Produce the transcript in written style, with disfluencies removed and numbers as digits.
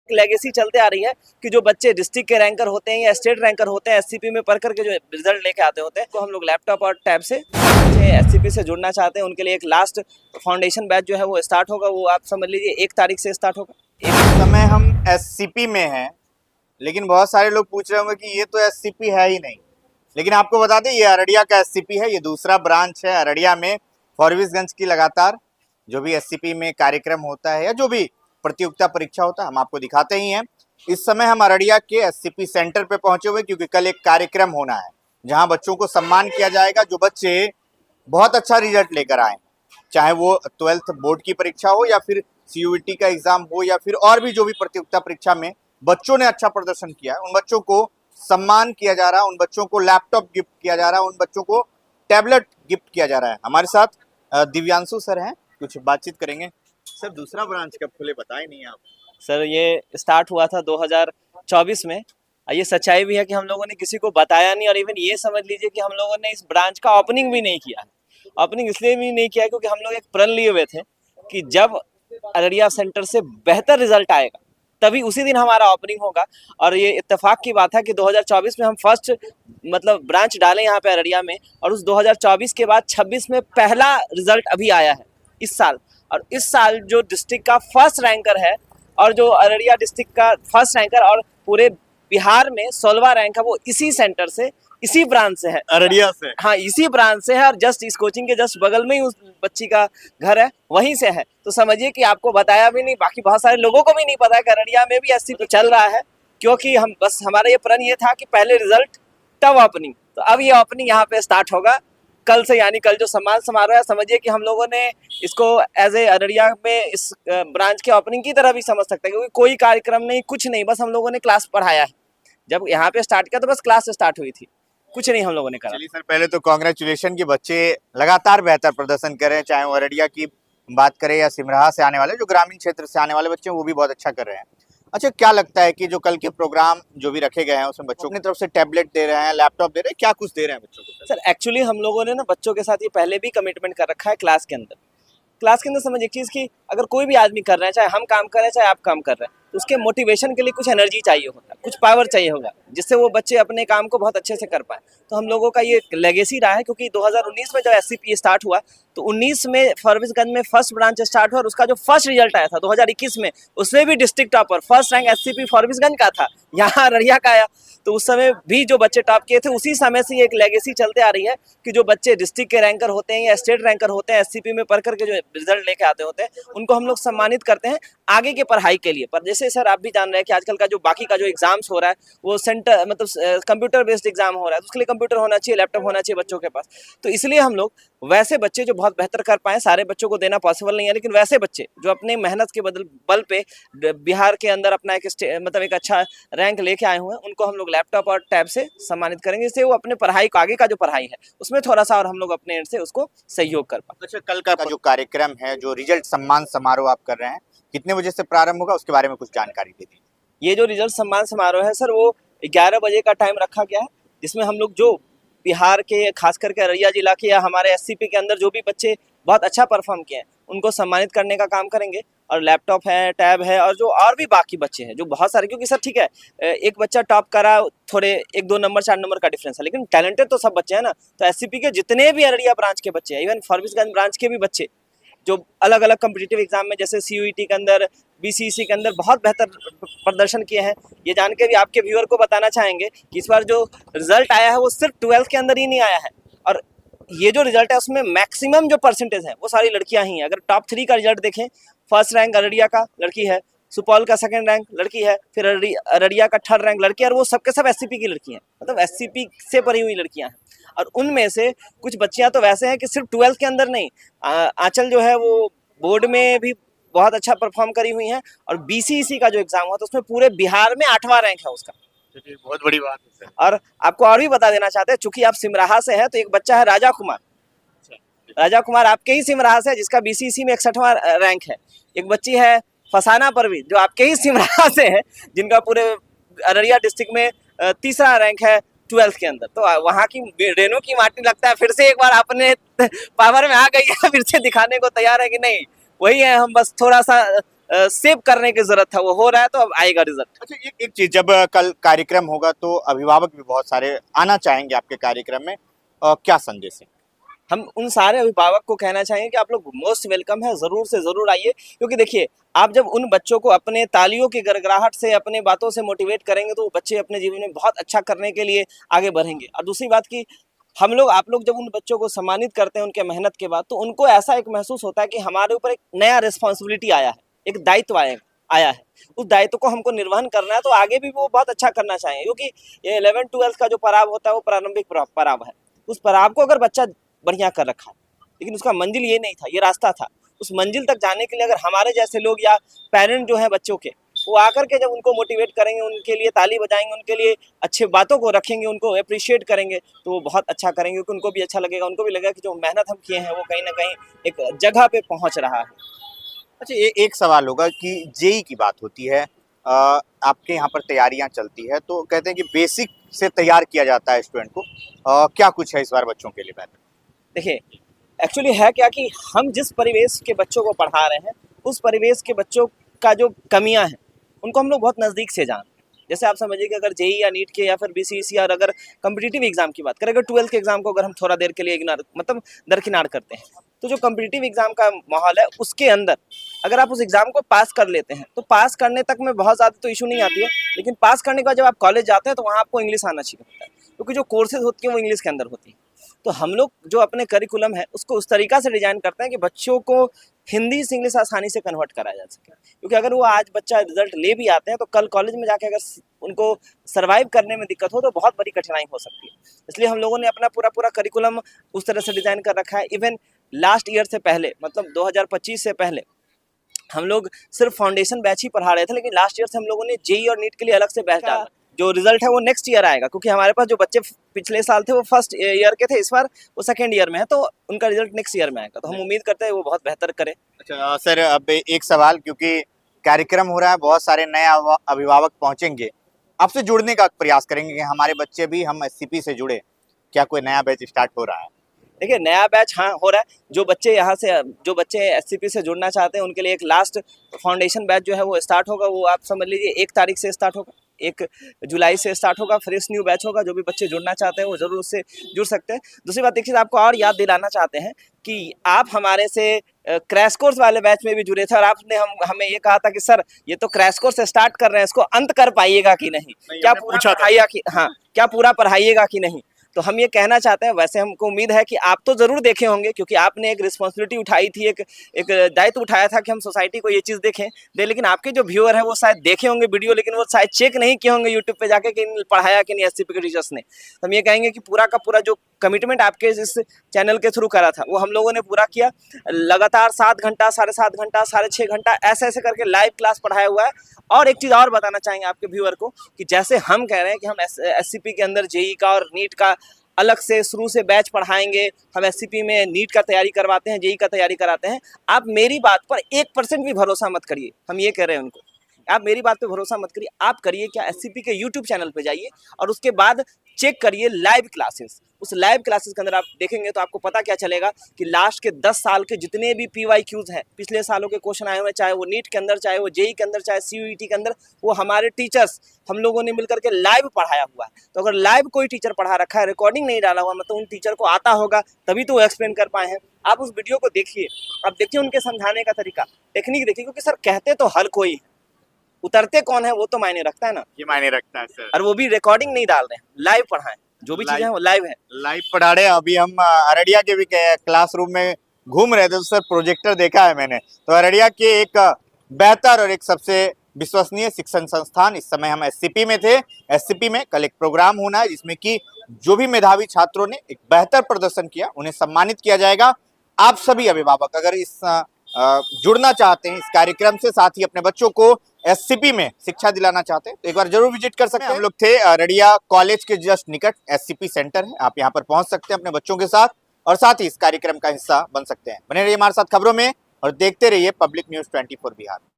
Legacy चलते आ रही है कि जो बच्चे डिस्ट्रिक्ट के रैंकर होते हैं या स्टेट रैंकर होते हैं एससीपी में पढ़ करके जो रिजल्ट लेके आते होते हैं तो हम लोग लैपटॉप और टैब से एससीपी से जुड़ना चाहते हैं उनके लिए एक लास्ट फाउंडेशन बैच जो है वो स्टार्ट होगा। वो आप समझ लीजिए 1 तारीख से स्टार्ट होगा। इस समय हम एससीपी में हैं, लेकिन बहुत सारे लोग पूछ रहे होंगे कि ये तो एससीपी है ही नहीं। लेकिन आपको बता दें, ये अररिया का एससीपी है। ये दूसरा ब्रांच है अररिया में। फॉरबिसगंज की लगातार जो भी एससीपी में कार्यक्रम होता है या जो भी प्रतियोगिता परीक्षा होता है हम आपको दिखाते ही हैं। इस समय हम अररिया के एससीपी सेंटर पे पहुंचे हुए, क्योंकि कल एक कार्यक्रम होना है जहां बच्चों को सम्मान किया जाएगा जो बच्चे बहुत अच्छा रिजल्ट लेकर आए, चाहे वो 12th बोर्ड की परीक्षा हो या फिर सीयूईटी का एग्जाम हो या फिर और भी जो भी प्रतियोगिता परीक्षा में बच्चों ने अच्छा प्रदर्शन किया है, उन बच्चों को सम्मान किया जा रहा है, उन बच्चों को लैपटॉप गिफ्ट किया जा रहा है, उन बच्चों को टैबलेट गिफ्ट किया जा रहा है। हमारे साथ दिव्यांशु सर हैं, कुछ बातचीत करेंगे। सर, दूसरा ब्रांच कब खुले बताए नहीं आप? सर ये स्टार्ट हुआ था 2024 में। ये सच्चाई भी है कि हम लोगों ने किसी को बताया नहीं और इवन ये समझ लीजिए कि हम लोगों ने इस ब्रांच का ओपनिंग भी नहीं किया है। ओपनिंग इसलिए भी नहीं किया है क्योंकि हम लोग एक प्रण लिए हुए थे कि जब अररिया सेंटर से बेहतर रिजल्ट आएगा तभी उसी दिन हमारा ओपनिंग होगा। और ये इत्तेफाक की बात है कि 2024 में हम फर्स्ट ब्रांच डाले यहाँ पे अररिया में, और उस 2024 के बाद 26 में पहला रिजल्ट अभी आया है इस साल। और इस साल जो डिस्ट्रिक्ट का फर्स्ट रैंकर है और जो अररिया डिस्ट्रिक्ट का फर्स्ट रैंकर और पूरे बिहार में 16वां रैंक है, वो इसी सेंटर से, इसी ब्रांच से है, अररिया से। हाँ, इसी ब्रांच से है। और जस्ट इस कोचिंग के जस्ट बगल में ही उस बच्ची का घर है, वहीं से है। तो समझिए कि आपको बताया भी नहीं, बाकी बहुत सारे लोगों को भी नहीं पता है कि अररिया में भी एससीपी चल रहा है, क्योंकि हम बस हमारा ये प्रण ये था कि पहले रिजल्ट तब ओपनिंग। तो अब ये ओपनिंग यहाँ पे स्टार्ट होगा कल से, यानी कल जो सम्मान समारोह है, समझिए कि हम लोगों ने इसको एज ए अररिया में इस ब्रांच के ओपनिंग की तरह भी समझ सकते हैं, क्योंकि कोई कार्यक्रम नहीं, कुछ नहीं, बस हम लोगों ने क्लास पढ़ाया है। जब यहाँ पे स्टार्ट किया तो बस क्लास स्टार्ट हुई थी, कुछ नहीं हम लोगों ने करा। चलिए सर, पहले तो कांग्रेचुलेशन कि बच्चे लगातार बेहतर प्रदर्शन कर रहे हैं, चाहे वो अररिया की बात करें या सिमराहा से आने वाले, जो ग्रामीण क्षेत्र से आने वाले बच्चे हैं वो भी बहुत अच्छा कर रहे हैं। अच्छा, क्या लगता है कि जो कल के प्रोग्राम जो भी रखे गए हैं उसमें बच्चों की तरफ से टैबलेट दे रहे हैं, लैपटॉप दे रहे हैं, क्या कुछ दे रहे हैं बच्चों को? सर एक्चुअली हम लोगों ने ना बच्चों के साथ ये पहले भी कमिटमेंट कर रखा है क्लास के अंदर। क्लास के अंदर समझ एक चीज़ की, अगर कोई भी आदमी कर रहा है, चाहे हम काम कर रहे हैं चाहे आप काम कर रहे हैं, तो उसके मोटिवेशन के लिए कुछ एनर्जी चाहिए होता है, कुछ पावर चाहिए होगा, जिससे वो बच्चे अपने काम को बहुत अच्छे से कर पाए। तो हम लोगों का ये लेगेसी रहा है, क्योंकि 2019 में जब एससीपी स्टार्ट हुआ तो 19 में फॉरबिसगंज में फर्स्ट ब्रांच स्टार्ट हुआ और उसका जो फर्स्ट रिजल्ट आया था 2021 में, उसमें भी district topper first rank SCP Forbesganj का था, यहाँ अररिया का आया। तो उस समय भी जो बच्चे टॉप किए थे, उसी समय से एक लेगेसी चलते आ रही है कि जो बच्चे डिस्ट्रिक्ट के रैंकर होते हैं या स्टेट रैंकर होते हैं, एससीपी में पढ़ करके जो रिजल्ट लेके आते होते हैं, उनको हम लोग सम्मानित करते हैं आगे के पढ़ाई के लिए। पर जैसे सर आप भी जान रहे हैं कि आजकल का जो बाकी का जो एग्जाम्स हो रहा है वो सेंटर कंप्यूटर बेस्ड एग्जाम हो रहा है, तो उसके लिए कंप्यूटर होना चाहिए, लैपटॉप होना चाहिए बच्चों के पास। तो इसलिए हम लोग वैसे बच्चे जो बहुत बेहतर कर पाए, सारे बच्चों को देना पॉसिबल नहीं है, लेकिन वैसे बच्चे जो अपने मेहनत के बल पे बिहार के अंदर अपना एक अच्छा रैंक लेके आए हुए हैं, उनको हम लोग लैपटॉप और टैब से सम्मानित करेंगे, इससे वो अपने पढ़ाई को, आगे का जो पढ़ाई है उसमें थोड़ा सा और हम लोग अपने एंड से उसको सहयोग कर पाए। अच्छा, कल का जो कार्यक्रम है, जो रिजल्ट सम्मान समारोह आप कर रहे हैं, कितने बजे से प्रारंभ होगा, उसके बारे में कुछ जानकारी दे दीजिए। ये जो रिजल्ट सम्मान समारोह है सर, वो 11 बजे का टाइम रखा गया है, जिसमें हम लोग जो बिहार के खास करके अररिया जिला के या हमारे एससीपी के अंदर जो भी बच्चे बहुत अच्छा परफॉर्म किए हैं उनको सम्मानित करने का काम करेंगे। और लैपटॉप है, टैब है, और जो और भी बाकी बच्चे हैं जो बहुत सारे, क्योंकि सर ठीक है एक बच्चा टॉप करा, थोड़े 1-2 नंबर 4 नंबर का डिफरेंस है, लेकिन टैलेंटेड तो सब बच्चे हैं ना। तो एससीपी के जितने भी अररिया ब्रांच के बच्चे हैं, इवन फॉरबिसगंज ब्रांच के भी बच्चे जो अलग अलग कॉम्पिटिटिव एग्जाम में जैसे सीयूईटी के अंदर, बीसीईसी के अंदर बहुत बेहतर प्रदर्शन किए हैं, ये जान के भी आपके व्यूअर को बताना चाहेंगे कि इस बार जो रिजल्ट आया है वो सिर्फ 12th के अंदर ही नहीं आया है। और ये जो रिजल्ट है उसमें मैक्सिमम जो परसेंटेज है वो सारी लड़कियां ही हैं। अगर टॉप 3 का रिजल्ट देखें, फर्स्ट रैंक अररिया का लड़की है, सुपौल का सेकंड रैंक लड़की है, फिर अररिया का थर्ड रैंक लड़की है, और वो सबके सब एससीपी की लड़की हैं, मतलब एससीपी से पढ़ी हुई लड़कियां हैं। और उनमें से कुछ बच्चियां तो वैसे हैं कि सिर्फ 12th के अंदर नहीं, आंचल जो है वो बोर्ड में भी बहुत अच्छा परफॉर्म करी हुई हैं, और बीसीईसी का जो एग्जाम हुआ तो उसमें पूरे बिहार में 8वां रैंक है उसका। बहुत बड़ी बात है। और आपको और भी बता देना चाहते हैं, चूंकि आप सिमराहा से हैं, तो एक बच्चा है राजा कुमार, राजा कुमार आपके ही सिमराहा से है, जिसका बीसीईसी में 61वां रैंक है। एक बच्ची है फसाना परवीन, जो आपके ही सिमराहा से है, जिनका पूरे अररिया डिस्ट्रिक्ट में 3रा रैंक है 12th के अंदर। तो वहाँ की रेनू की माटी लगता है फिर से एक बार अपने पावर में आ गई है, फिर से दिखाने को तैयार है कि नहीं वही है, हम बस थोड़ा सा सेव करने की जरूरत था, वो हो रहा है तो अब आएगा रिजल्ट। अच्छा, एक चीज, जब कल कार्यक्रम होगा तो अभिभावक भी बहुत सारे आना चाहेंगे आपके कार्यक्रम में, क्या संदेश है? हम उन सारे अभिभावक को कहना चाहेंगे कि आप लोग मोस्ट वेलकम है, ज़रूर से ज़रूर आइए। क्योंकि देखिए, आप जब उन बच्चों को अपने तालियों की गड़गड़ाहट से, अपने बातों से मोटिवेट करेंगे तो वो बच्चे अपने जीवन में बहुत अच्छा करने के लिए आगे बढ़ेंगे। और दूसरी बात कि आप लोग जब उन बच्चों को सम्मानित करते हैं उनके मेहनत के बाद, तो उनको ऐसा एक महसूस होता है कि हमारे ऊपर एक नया रिस्पॉन्सिबिलिटी आया है, एक दायित्व आया है। उस दायित्व को हमको निर्वहन करना है, तो आगे भी वो बहुत अच्छा करना चाहेंगे। क्योंकि ये 11th-12th का जो पड़ाव होता है वो प्रारंभिक पड़ाव है। उस पड़ाव को अगर बच्चा बढ़िया कर रखा है, लेकिन उसका मंजिल ये नहीं था, ये रास्ता था। उस मंजिल तक जाने के लिए अगर हमारे जैसे लोग या पेरेंट जो हैं बच्चों के, वो आकर के जब उनको मोटिवेट करेंगे, उनके लिए ताली बजाएंगे, उनके लिए अच्छे बातों को रखेंगे, उनको अप्रिशिएट करेंगे, तो वो बहुत अच्छा करेंगे। क्योंकि उनको भी अच्छा लगेगा, उनको भी लगेगा कि जो मेहनत हम किए हैं वो कहीं ना कहीं एक जगह पे पहुंच रहा है। अच्छा, ये एक सवाल होगा कि जेई की बात होती है, आपके यहाँ पर तैयारियां चलती है तो कहते हैं कि बेसिक से तैयार किया जाता है स्टूडेंट को, क्या कुछ है इस बार बच्चों के लिए बेहतर? देखिए, एक्चुअली है क्या कि हम जिस परिवेश के बच्चों को पढ़ा रहे हैं, उस परिवेश के बच्चों का जो कमियां हैं उनको हम लोग बहुत नज़दीक से जानते हैं। जैसे आप समझिए कि अगर जेई या नीट के या फिर बीसीईसी, और अगर कम्पिटिटिव एग्जाम की बात करें, अगर 12th के एग्जाम को अगर हम थोड़ा देर के लिए इग्नोर मतलब दरकिनार करते हैं, तो जो कम्पिटिटिव एग्जाम का माहौल है उसके अंदर अगर आप उस एग्जाम को पास कर लेते हैं, तो पास करने तक में बहुत ज़्यादा तो इशू नहीं आती है। लेकिन पास करने के बाद जब आप कॉलेज जाते हैं तो वहाँ आपको इंग्लिश आना चाहिए होता है, क्योंकि जो कोर्सेज होती हैं वो इंग्लिश के अंदर होती है। तो हम लोग जो अपने करिकुलम है उसको उस तरीका से डिजाइन करते हैं कि बच्चों को हिंदी से इंग्लिश आसानी से कन्वर्ट कराया जा सके। क्योंकि अगर वो आज बच्चा रिजल्ट ले भी आते हैं तो कल कॉलेज में जाके अगर उनको सर्वाइव करने में दिक्कत हो तो बहुत बड़ी कठिनाई हो सकती है। इसलिए हम लोगों ने अपना पूरा करिकुलम उस तरह से डिजाइन कर रखा है। इवन लास्ट ईयर से पहले, मतलब 2025 से पहले हम लोग सिर्फ फाउंडेशन बैच ही पढ़ा रहे थे, लेकिन लास्ट ईयर से हम लोगों ने जेई और नीट के लिए अलग से बैच डाला। जो रिजल्ट है वो नेक्स्ट ईयर आएगा, क्योंकि हमारे पास जो बच्चे पिछले साल थे वो फर्स्ट ईयर के थे, इस बार वो सेकेंड ईयर में है, तो उनका रिजल्ट नेक्स्ट ईयर में आएगा। तो हम उम्मीद करते हैं वो बहुत बेहतर करे। अच्छा सर, अब एक सवाल, क्योंकि कार्यक्रम हो रहा है, बहुत सारे नए अभिभावक पहुंचेंगे, आपसे जुड़ने का प्रयास करेंगे कि हमारे बच्चे भी हम एससीपी से जुड़े, क्या कोई नया बैच स्टार्ट हो रहा है? देखिए, नया बैच हाँ हो रहा है। जो बच्चे एससीपी से जुड़ना चाहते हैं उनके लिए एक लास्ट फाउंडेशन बैच जो है वो स्टार्ट होगा। वो आप समझ लीजिए 1 तारीख से स्टार्ट होगा, 1 जुलाई से स्टार्ट होगा। फ्रेश न्यू बैच होगा। जो भी बच्चे जुड़ना चाहते हैं वो जरूर उससे जुड़ सकते हैं। दूसरी बात, एक चीज़ आपको और याद दिलाना चाहते हैं कि आप हमारे से क्रैश कोर्स वाले बैच में भी जुड़े थे, और आपने हमें ये कहा था कि सर ये तो क्रैश कोर्स स्टार्ट कर रहे हैं, इसको अंत कर पाइएगा कि नहीं, क्या पूरा पढ़ाइएगा कि हाँ, क्या पूरा पढ़ाइएगा कि नहीं। तो हम ये कहना चाहते हैं, वैसे हमको उम्मीद है कि आप तो ज़रूर देखे होंगे, क्योंकि आपने एक रिस्पॉन्सिबिलिटी उठाई थी, एक दायित्व उठाया था कि हम सोसाइटी को ये चीज़ देखें लेकिन आपके जो व्यूअर है वो शायद देखे होंगे वीडियो, लेकिन वो शायद चेक नहीं किए होंगे यूट्यूब पे जाके कि पढ़ाया कि नहीं एससीपी के टीचर्स ने। तो हम ये कहेंगे कि पूरा का पूरा जो कमिटमेंट आपके इस चैनल के थ्रू करा था वो हम लोगों ने पूरा किया। लगातार 7 घंटा, 7.5 घंटा, 6.5 घंटा ऐसे ऐसे करके लाइव क्लास पढ़ाया हुआ है। और एक चीज़ और बताना चाहेंगे आपके व्यूअर को कि जैसे हम कह रहे हैं कि हम एससीपी के अंदर जेई का और नीट का अलग से शुरू से बैच पढ़ाएंगे, हम एससीपी में नीट का तैयारी करवाते हैं, जेई का तैयारी कराते हैं, आप मेरी बात पर 1% भी भरोसा मत करिए। हम ये कह रहे हैं उनको, आप मेरी बात पे भरोसा मत करिए। आप करिए क्या, एससीपी के यूट्यूब चैनल पे जाइए और उसके बाद चेक करिए लाइव क्लासेस। उस लाइव क्लासेस के अंदर आप देखेंगे तो आपको पता क्या चलेगा कि लास्ट के 10 साल के जितने भी PYQs हैं, पिछले सालों के क्वेश्चन आए हुए, चाहे वो नीट के अंदर, चाहे वो जेई के अंदर, चाहे CUET के अंदर, वो हमारे टीचर्स हम लोगों ने मिलकर के लाइव पढ़ाया हुआ है। तो अगर लाइव कोई टीचर पढ़ा रखा है, रिकॉर्डिंग नहीं डाला हुआ, मतलब उन टीचर को आता होगा तभी तो वो एक्सप्लेन कर पाए हैं। आप उस वीडियो को देखिए, आप देखिए उनके समझाने का तरीका, टेक्निक देखिए, क्योंकि सर कहते तो हर कोई है, उतरते कौन है वो तो मायने रखता है ना। ये मायने रखता है सर। और वो भी रिकॉर्डिंग नहीं डाल रहे हैं, लाइव पढ़ाएं, जो भी चीजें हैं वो लाइव है। लाइव पढ़ा रहे हैं। अभी हम अररिया के भी क्लासरूम में घूम रहे थे तो सर प्रोजेक्टर देखा है मैंने, तो अररिया के एक बेहतर और एक सबसे विश्वसनीय शिक्षण संस्थान, इस समय हम एससीपी में थे। एससीपी में कल एक प्रोग्राम होना है जिसमें कि जो भी मेधावी छात्रों ने एक बेहतर प्रदर्शन किया उन्हें सम्मानित किया जाएगा। आप सभी अभिभावक अगर इस जुड़ना चाहते हैं इस कार्यक्रम से, साथ ही अपने बच्चों को एससीपी में शिक्षा दिलाना चाहते हैं तो एक बार जरूर विजिट कर सकते हैं। हम लोग थे अररिया कॉलेज के जस्ट निकट एससीपी सेंटर है, आप यहाँ पर पहुंच सकते हैं अपने बच्चों के साथ और साथ ही इस कार्यक्रम का हिस्सा बन सकते हैं। बने रहिए हमारे साथ खबरों में और देखते रहिए पब्लिक न्यूज 24 बिहार।